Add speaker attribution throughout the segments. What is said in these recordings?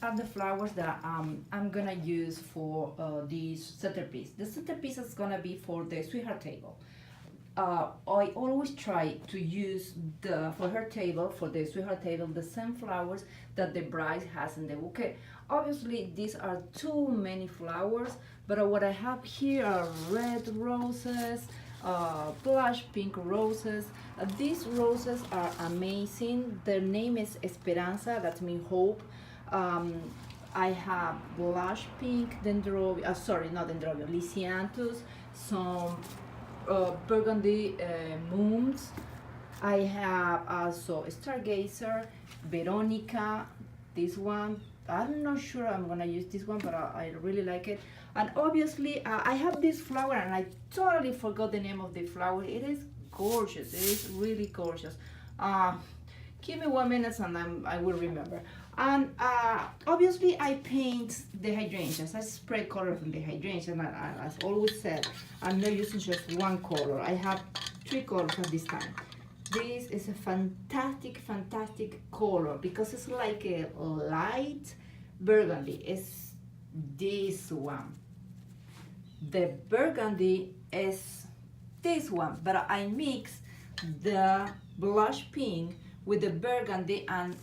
Speaker 1: are the flowers that I'm gonna use for this centerpiece. The centerpiece is gonna be for the sweetheart table. I always try to use for the sweetheart table, the same flowers that the bride has in the bouquet. Obviously, these are too many flowers, but what I have here are red roses, blush pink roses. These roses are amazing. Their name is Esperanza, that means hope. I have blush pink dendrobium, sorry, not dendrobium, lisianthus, some burgundy moons. I have also stargazer, Veronica, this one. I'm not sure I'm gonna use this one, but I really like it. And obviously I have this flower and I totally forgot the name of the flower. It is gorgeous. It is really gorgeous. Give me 1 minute and I will remember. And obviously I paint the hydrangeas. I spray color from the hydrangeas, and as always said, I'm not using just one color. I have 3 colors at this time. This is a fantastic color because it's like a light burgundy. It's this one. The burgundy is this one, but I mix the blush pink with the burgundy, and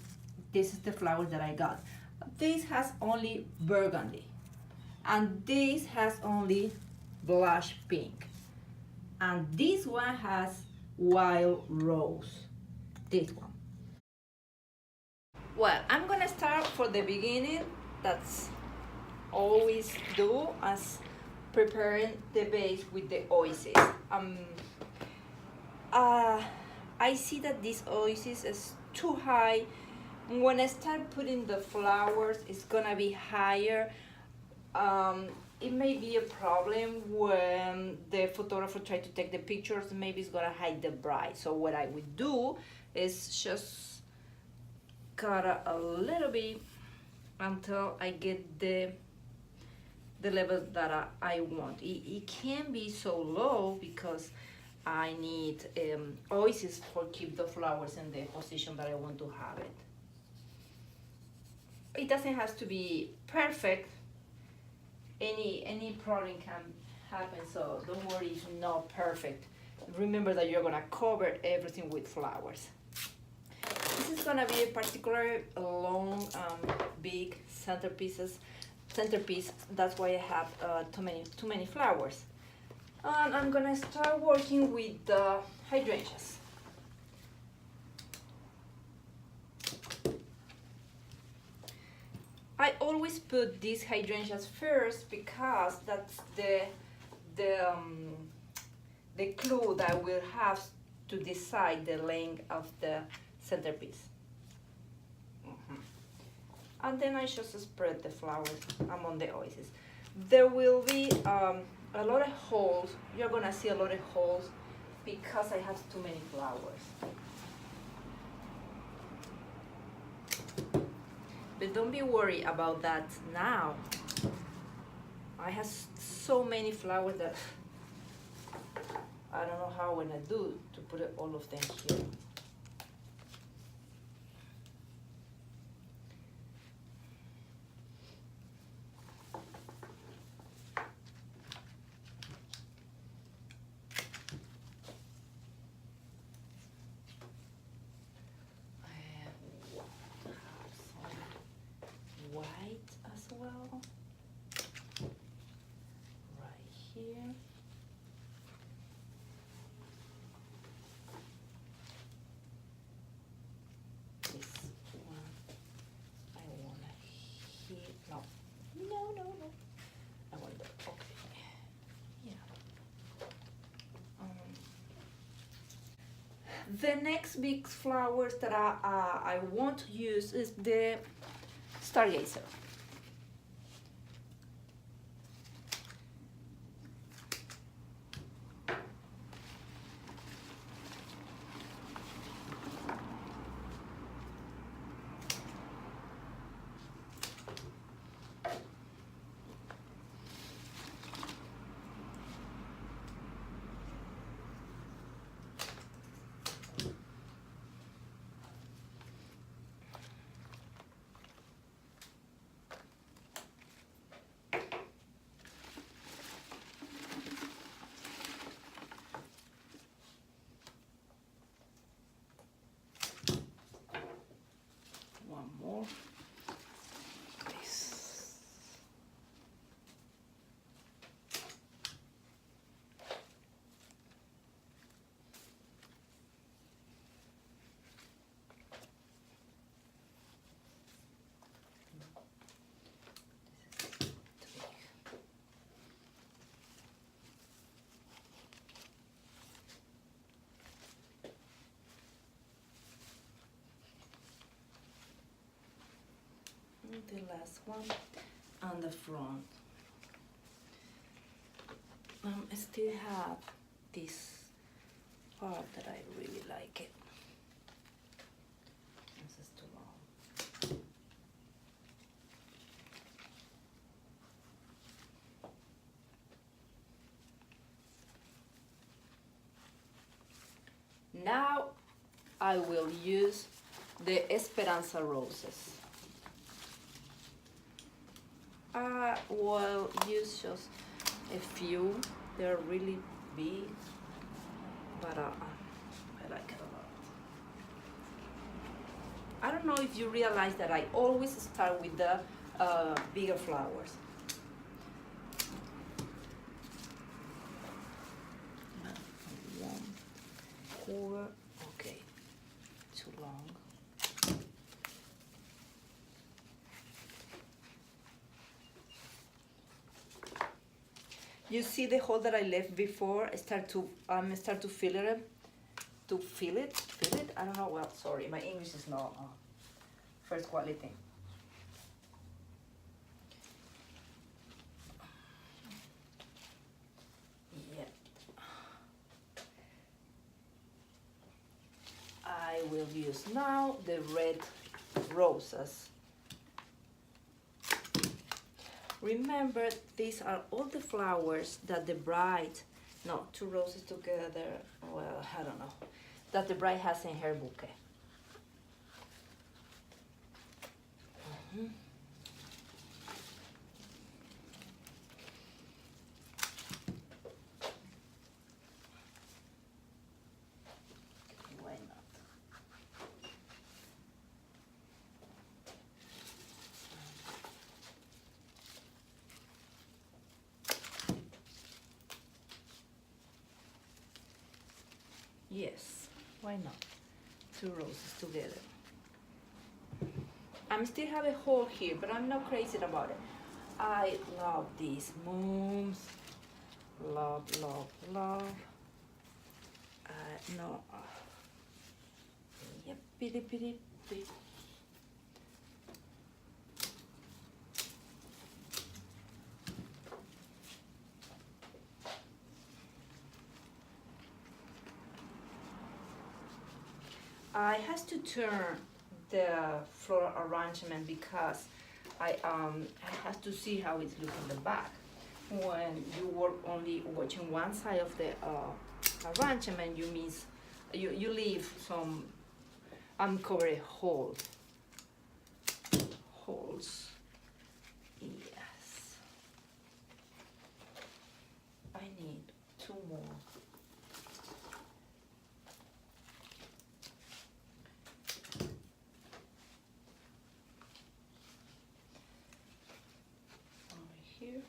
Speaker 1: this is the flower that I got. This has only burgundy, and this has only blush pink, and this one has wild rose, this one. Well, I'm gonna start for the beginning. That's always do, as preparing the base with the oasis. I see that this oasis is too high. When I start putting the flowers, it's gonna be higher. It may be a problem when the photographer tries to take the pictures. Maybe it's gonna hide the bride. So what I would do is just cut a little bit until I get the level that I want. It can be so low because I need oasis for keep the flowers in the position that I want to have it. It doesn't have to be perfect. Any problem can happen, so don't worry, it's not perfect. Remember that you're gonna cover everything with flowers. This is gonna be a particularly long, big centerpiece. That's why I have too many flowers. And I'm gonna start working with the hydrangeas. I always put these hydrangeas first because that's the clue that I will have to decide the length of the centerpiece. And then I just spread the flowers among the oasis. There will be a lot of holes. You're gonna see a lot of holes because I have too many flowers. But don't be worried about that now. I have so many flowers that I don't know how I'm gonna do to put all of them here. Well, right here. This one I want to hit. No. I want the okay. Yeah. The next big flowers that I want to use is the stargazer. the last one on the front. I still have this part that I really like it. This is too long. Now I will use the Esperanza roses. I will use just a few. They're really big, but I like it a lot. I don't know if you realize that I always start with the bigger flowers. One, okay, too long. You see the hole that I left before? I start to fill it, feel it. I don't know. Well, sorry, my English is not first quality. Yeah. I will use now the red roses. Remember, these are all the flowers that the bride, no, two roses together, well, I don't know, that the bride has in her bouquet. Why not? Yes, why not? Two roses together. I still have a hole here, but I'm not crazy about it. I love these moons. Love, love, love. No. Yep, bitty, bitty, bitty. I have to turn the floral arrangement because I have to see how it's looking in the back. When you work only watching one side of the arrangement, you leave some uncovered holes. Yes. I need two more. Here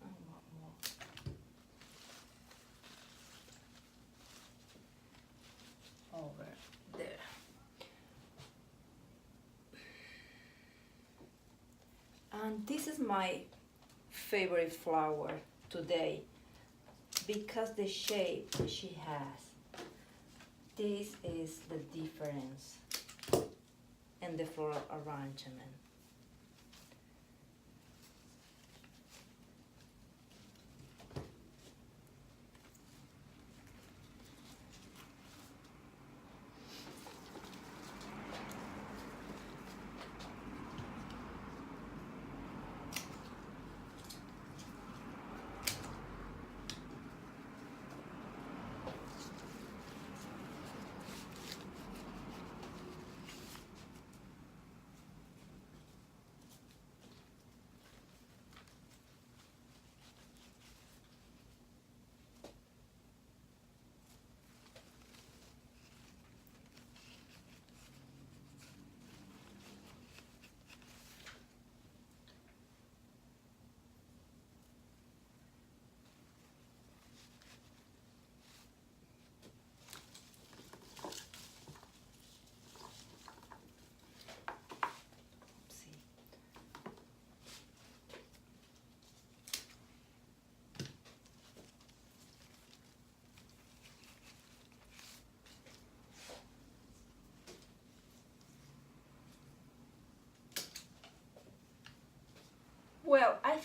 Speaker 1: and one more. Over there. And this is my favorite flower today because the shape she has. This is the difference in the floral arrangement.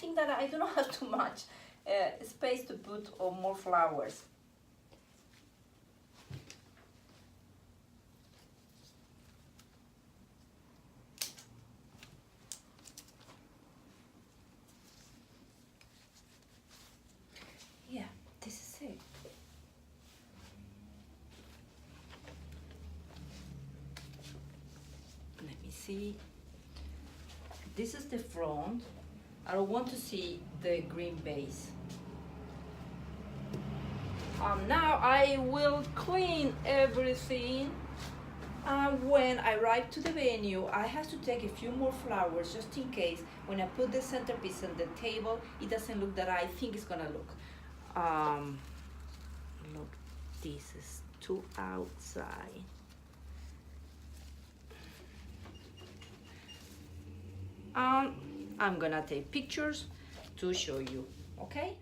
Speaker 1: think that I do not have too much space to put more flowers. Yeah, this is it. Let me see. This is the front. I don't want to see the green base. Now I will clean everything. When I arrive to the venue, I have to take a few more flowers just in case when I put the centerpiece on the table, it doesn't look that I think it's gonna look. Look, this is too outside. I'm gonna take pictures to show you, okay?